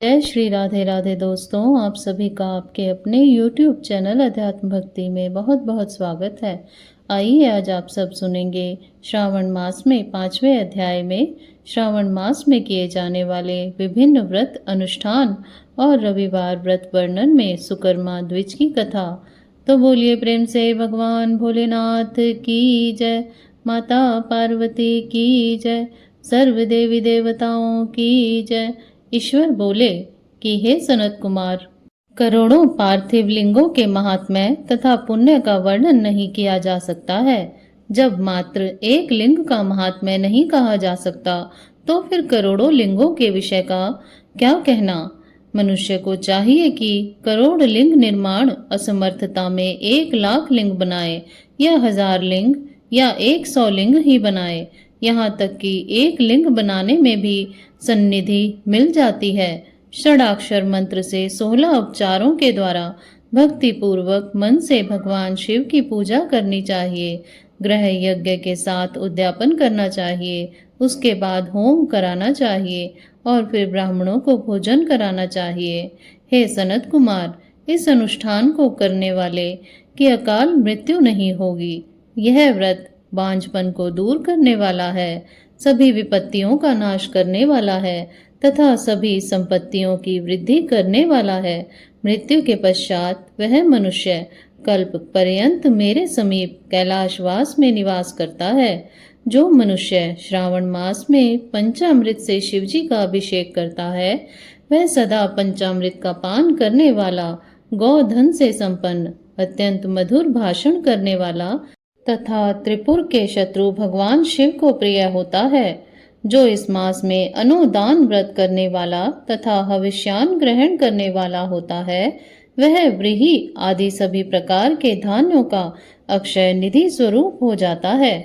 जय श्री राधे राधे दोस्तों, आप सभी का आपके अपने YouTube चैनल अध्यात्म भक्ति में बहुत बहुत स्वागत है। आइए आज आप सब सुनेंगे श्रावण मास में 5वें अध्याय में श्रावण मास में किए जाने वाले विभिन्न व्रत अनुष्ठान और रविवार व्रत वर्णन में सुकर्मा द्विज की कथा। तो बोलिए प्रेम से भगवान भोलेनाथ की जय, माता पार्वती की जय, सर्व देवी देवताओं की जय। ईश्वर बोले कि हे सनत कुमार, करोड़ों पार्थिव लिंगों के महात्म्य तथा पुण्य का वर्णन नहीं किया जा सकता है। जब मात्र एक लिंग का महात्म्य नहीं कहा जा सकता तो फिर करोड़ों लिंगों के विषय का क्या कहना। मनुष्य को चाहिए कि करोड़ लिंग निर्माण असमर्थता में 1,00,000 लिंग बनाए या 1000 लिंग या 100 लिंग ही बनाए। यहाँ तक कि एक लिंग बनाने में भी सन्निधि मिल जाती है। षडाक्षर मंत्र से 16 उपचारों के द्वारा भक्ति पूर्वक मन से भगवान शिव की पूजा करनी चाहिए। ग्रह यज्ञ के साथ उद्यापन करना चाहिए, उसके बाद होम कराना चाहिए और फिर ब्राह्मणों को भोजन कराना चाहिए। हे सनत कुमार, इस अनुष्ठान को करने वाले की अकाल मृत्यु नहीं होगी। यह व्रत बांझपन को दूर करने वाला है, सभी विपत्तियों का नाश करने वाला है तथा सभी संपत्तियों की वृद्धि करने वाला है। मृत्यु के पश्चात वह मनुष्य कल्प पर्यंत मेरे समीप कैलाशवास में निवास करता है। जो मनुष्य श्रावण मास में पंचामृत से शिवजी का अभिषेक करता है, वह सदा पंचामृत का पान करने वाला, गौधन से संपन्न, अत्यंत मधुर भाषण करने वाला तथा त्रिपुर के शत्रु भगवान शिव को प्रिय होता है। जो इस मास में अनुदान व्रत करने वाला तथा हविष्यान ग्रहण करने वाला होता है, वह व्रीहि आदि सभी प्रकार के धान्यों का अक्षय निधि स्वरूप हो जाता है।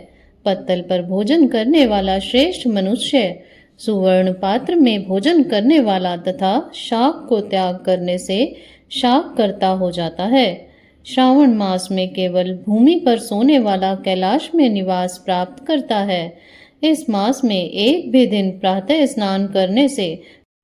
पत्तल पर भोजन करने वाला श्रेष्ठ मनुष्य सुवर्ण पात्र में भोजन करने वाला तथा शाक को त्याग करने से शाक कर्ता हो जाता है। श्रावण मास में केवल भूमि पर सोने वाला कैलाश में निवास प्राप्त करता है। इस मास में एक भी दिन प्रातः स्नान करने से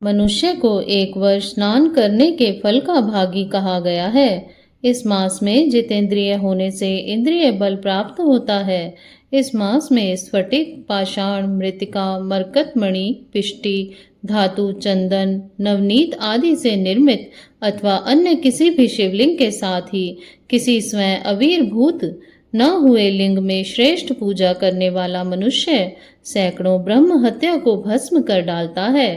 मनुष्य को 1 वर्ष स्नान करने के फल का भागी कहा गया है। इस मास में जितेंद्रिय होने से इंद्रिय बल प्राप्त होता है। इस मास में स्फटिक, पाषाण, मृत्तिका, मरकतमणि, पिष्टि, धातु, चंदन, नवनीत आदि से निर्मित अथवा अन्य किसी भी शिवलिंग के साथ ही किसी स्वयं अवीरभूत न हुए लिंग में श्रेष्ठ पूजा करने वाला मनुष्य सैकड़ों ब्रह्म हत्या को भस्म कर डालता है।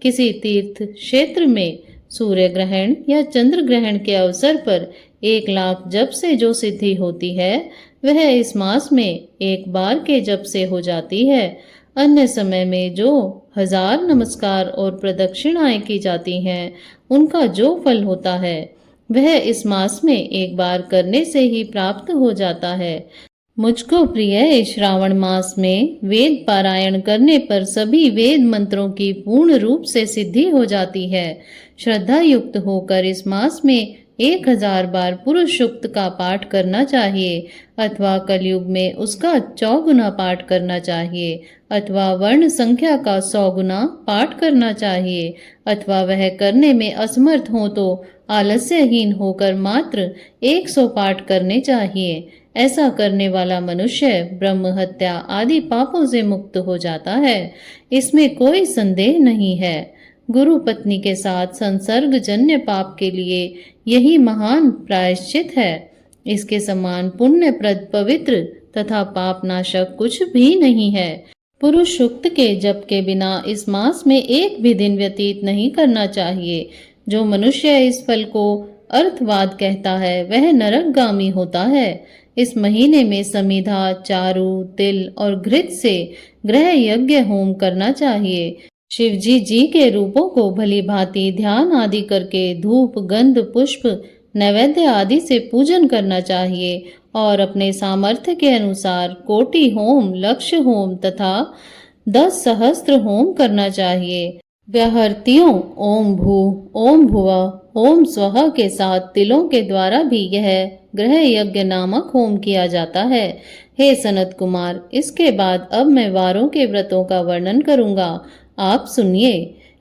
किसी तीर्थ क्षेत्र में सूर्य ग्रहण या चंद्र ग्रहण के अवसर पर 1,00,000 जप से जो सिद्धि होती है, वह इस मास में एक बार के जप से हो जाती है। अन्य समय में जो 1000 नमस्कार और प्रदक्षिणाएं की जाती हैं, उनका जो फल होता है, वह इस मास में एक बार करने से ही प्राप्त हो जाता है। मुझको प्रिय इस श्रावण मास में वेद पारायण करने पर सभी वेद मंत्रों की पूर्ण रूप से सिद्धि हो जाती है। श्रद्धा युक्त होकर इस मास में 1000 बार पुरुष सूक्त का पाठ करना चाहिए अथवा कलयुग में उसका 100 गुना पाठ करना चाहिए अथवा वर्ण संख्या का 100 गुना पाठ करना चाहिए अथवा वह करने में असमर्थ हो तो आलस्यहीन होकर मात्र 100 पाठ करने चाहिए। ऐसा करने वाला मनुष्य ब्रह्म हत्या आदि पापों से मुक्त हो जाता है, इसमें कोई संदेह नहीं है। गुरु पत्नी के साथ संसर्ग जन्य पाप के लिए यही महान प्रायश्चित है। इसके समान पुण्यप्रद, पवित्र तथा पाप नाशक कुछ भी नहीं है। पुरुष सूक्त के जप के बिना इस मास में एक भी दिन व्यतीत नहीं करना चाहिए। जो मनुष्य इस फल को अर्थवाद कहता है, वह नरकगामी होता है। इस महीने में समिधा, चारू, तिल और घृत से ग्रह यज्ञ होम करना चाहिए। शिवजी जी के रूपों को भली भांति ध्यान आदि करके धूप, गंध, पुष्प, नैवेद्य आदि से पूजन करना चाहिए और अपने सामर्थ्य के अनुसार कोटि होम, लक्ष्य होम तथा 10 सहस्त्र होम करना चाहिए। व्याहृतियों ओम भू, ओम भुवः, ओम स्वः के साथ तिलों के द्वारा भी यह ग्रह यज्ञ नामक होम किया जाता है। हे सनत कुमार, इसके बाद अब मैं वारों के व्रतों का वर्णन करूंगा, आप सुनिए।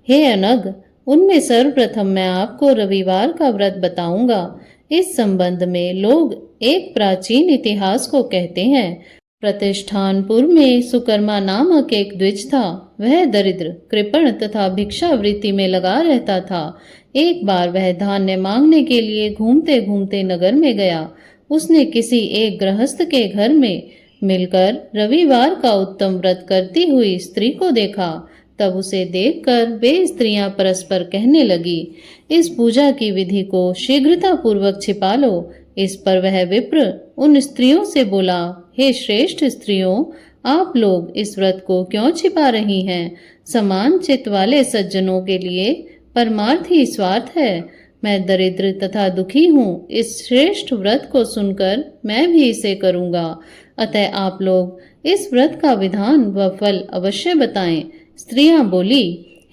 हे अनग, उनमें सर्वप्रथम मैं आपको रविवार का व्रत बताऊंगा। इस संबंध में लोग एक प्राचीन इतिहास को कहते हैं। प्रतिष्ठानपुर में सुकर्मा नामक एक द्विज था। वह दरिद्र, कृपण तथा भिक्षावृत्ति में लगा रहता था। एक बार वह धान्य मांगने के लिए घूमते घूमते नगर में गया। उसने किसी एक गृहस्थ के घर में मिलकर रविवार का उत्तम व्रत करती हुई स्त्री को देखा। तब उसे देखकर वे स्त्रियां परस्पर कहने लगी, इस पूजा की विधि को शीघ्रता पूर्वक छिपा लो। इस पर वह विप्र उन स्त्रियों से बोला, हे श्रेष्ठ स्त्रियों, आप लोग इस व्रत को क्यों छिपा रही हैं? समान चित्त वाले सज्जनों के लिए परमार्थ ही स्वार्थ है। मैं दरिद्र तथा दुखी हूँ। इस श्रेष्ठ व्रत को सुनकर मैं भी इसे करूँगा। अतः आप लोग इस व्रत का विधान व फल अवश्य बताएं। स्त्रियां बोली,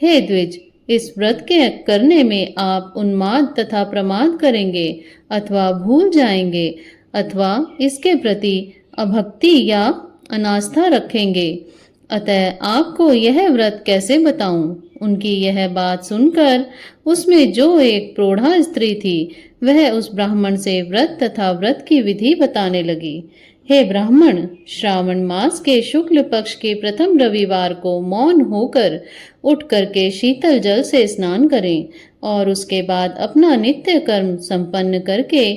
हे द्विज, इस व्रत के करने में आप उन्माद तथा प्रमाद करेंगे अथवा भूल जाएंगे अथवा इसके प्रति अभक्ति या अनास्था रखेंगे। अतः आपको यह व्रत कैसे बताऊं? उनकी यह बात सुनकर उसमें जो एक प्रौढ़ा स्त्री थी, वह उस ब्राह्मण से व्रत तथा व्रत की विधि बताने लगी। हे ब्राह्मण, श्रावण मास के शुक्ल पक्ष के प्रथम रविवार को मौन होकर उठ करके शीतल जल से स्नान करें और उसके बाद अपना नित्य कर्म संपन्न करके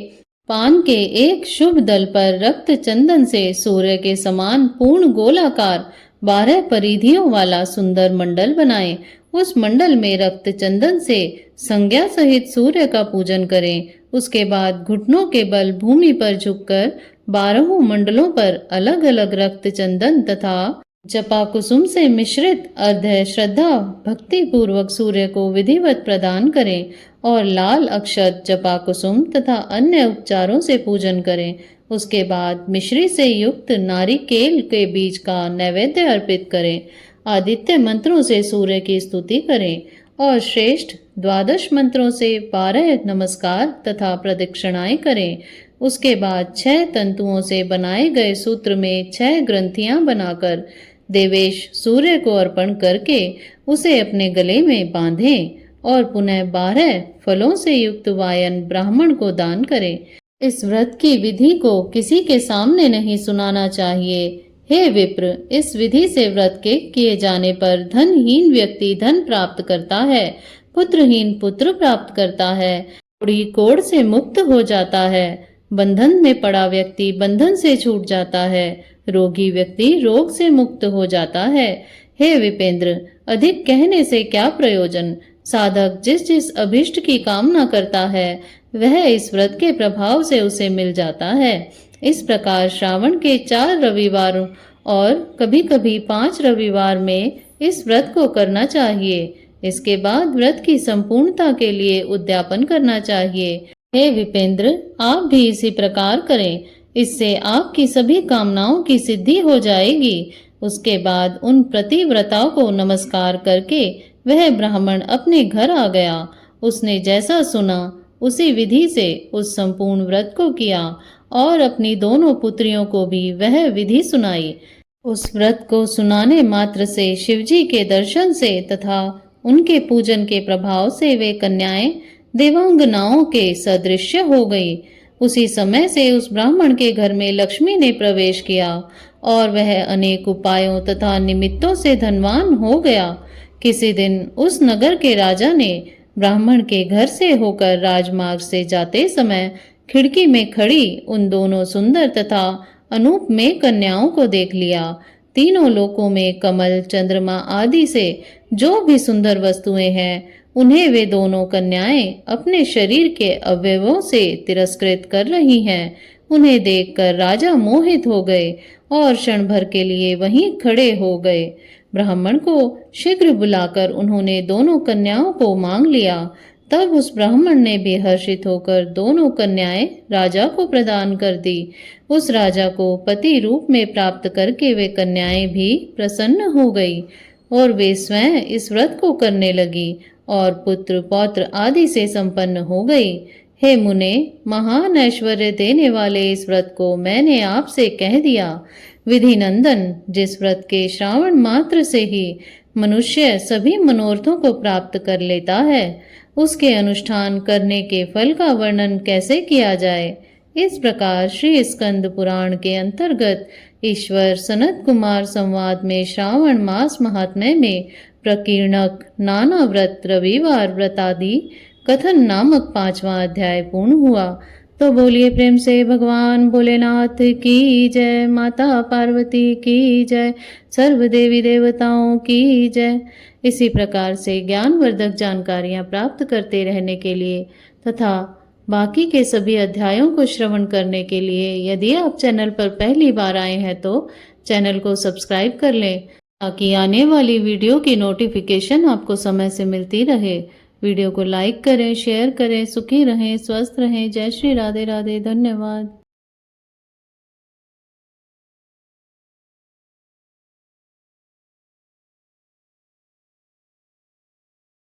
पान के एक शुभ दल पर रक्त चंदन से सूर्य के समान पूर्ण गोलाकार 12 परिधियों वाला सुंदर मंडल बनाएं। उस मंडल में रक्त चंदन से संज्ञा सहित सूर्य का पूजन करें। उसके बाद घुटनों के बल भूमि पर झुककर 12 मंडलों पर अलग अलग रक्त चंदन तथा जपा कुसुम से मिश्रित अर्घ्य श्रद्धा भक्ति पूर्वक सूर्य को विधिवत प्रदान करें और लाल अक्षत जपा कुसुम तथा अन्य उपचारों से पूजन करें। उसके बाद मिश्री से युक्त नारिकेल के बीज का नैवेद्य अर्पित करें। आदित्य मंत्रों से सूर्य की स्तुति करें और श्रेष्ठ 12 मंत्रों से 12 नमस्कार तथा प्रदक्षिणाएं करें। उसके बाद 6 तंतुओं से बनाए गए सूत्र में 6 ग्रंथियां बनाकर देवेश सूर्य को अर्पण करके उसे अपने गले में बांधें और पुनः 12 फलों से युक्त वायन ब्राह्मण को दान करें। इस व्रत की विधि को किसी के सामने नहीं सुनाना चाहिए। हे विप्र, इस विधि से व्रत के किए जाने पर धनहीन व्यक्ति धन प्राप्त करता है, पुत्रहीन पुत्र प्राप्त करता है, कोढ़ी कोढ़ से मुक्त हो जाता है, बंधन में पड़ा व्यक्ति बंधन से छूट जाता है, रोगी व्यक्ति रोग से मुक्त हो जाता है। हे विपेंद्र, अधिक कहने से क्या प्रयोजन? साधक जिस जिस अभिष्ट की कामना करता है वह इस व्रत के प्रभाव से उसे मिल जाता है। इस प्रकार श्रावण के 4 रविवार और कभी कभी 5 रविवार में इस व्रत को करना चाहिए। इसके बाद व्रत की संपूर्णता के लिए उद्यापन करना चाहिए। हे विपेंद्र, आप भी इसी प्रकार करें। इससे आपकी सभी कामनाओं की सिद्धि हो जाएगी। उसके बाद उन प्रतिव्रताओं को नमस्कार करके वह ब्राह्मण अपने घर आ गया। उसने जैसा सुना उसी विधि से उस संपूर्ण व्रत को किया और अपनी दोनों पुत्रियों को भी वह विधि सुनाई। उस व्रत को सुनाने मात्र से शिवजी के दर्शन से तथा उनके पूजन के प्रभाव से वे कन्याएं देवांगनाओं के सदृश्य हो गई। उसी समय से उस ब्राह्मण के घर में लक्ष्मी ने प्रवेश किया और वह अनेक उपायों तथा निमित्तों से धनवान हो गया। किसी दिन उस नगर के राजा ने ब्राह्मण के घर से होकर राजमार्ग से जाते समय खिड़की में खड़ी उन दोनों सुंदर तथा अनूप में कन्याओं को देख लिया। तीनों लोकों में कमल, चंद्रमा आदि से जो भी सुंदर वस्तुएं हैं उन्हें वे दोनों कन्याएं अपने शरीर के अवयवों से तिरस्कृत कर रही हैं। उन्हें देखकर राजा मोहित हो गए और क्षण भर के लिए वहीं खड़े हो गए। ब्राह्मण को शीघ्र बुलाकर उन्होंने दोनों कन्याओं को मांग लिया। तब उस ब्राह्मण ने भी हर्षित होकर दोनों कन्याएं राजा को प्रदान कर दी। उस राजा को पति रूप में प्राप्त करके वे कन्याएं भी प्रसन्न हो गई और वे स्वयं इस व्रत को करने लगी और पुत्र पौत्र आदि से संपन्न हो गई। हे मुने, महान ऐश्वर्य देने वाले इस व्रत को मैंने आपसे कह दिया। विधि नंदन, जिस व्रत के श्रावण मात्र से ही मनुष्य सभी मनोरथों को प्राप्त कर लेता है, उसके अनुष्ठान करने के फल का वर्णन कैसे किया जाए। इस प्रकार श्री स्कंद पुराण के अंतर्गत ईश्वर सनत कुमार संवाद में श्रावण मास महात्म्य में प्रकीर्णक, नाना व्रत, रविवार व्रत आदि कथन नामक 5वां अध्याय पूर्ण हुआ। तो बोलिए प्रेम से भगवान भोलेनाथ की जय, माता पार्वती की जय, सर्व देवी देवताओं की जय। इसी प्रकार से ज्ञानवर्धक जानकारियां प्राप्त करते रहने के लिए तथा बाकी के सभी अध्यायों को श्रवण करने के लिए यदि आप चैनल पर पहली बार आए हैं तो चैनल को सब्सक्राइब कर लें, ताकि आने वाली वीडियो की नोटिफिकेशन आपको समय से मिलती रहे। वीडियो को लाइक करें, शेयर करें। सुखी रहें, स्वस्थ रहें। जय श्री राधे राधे। धन्यवाद।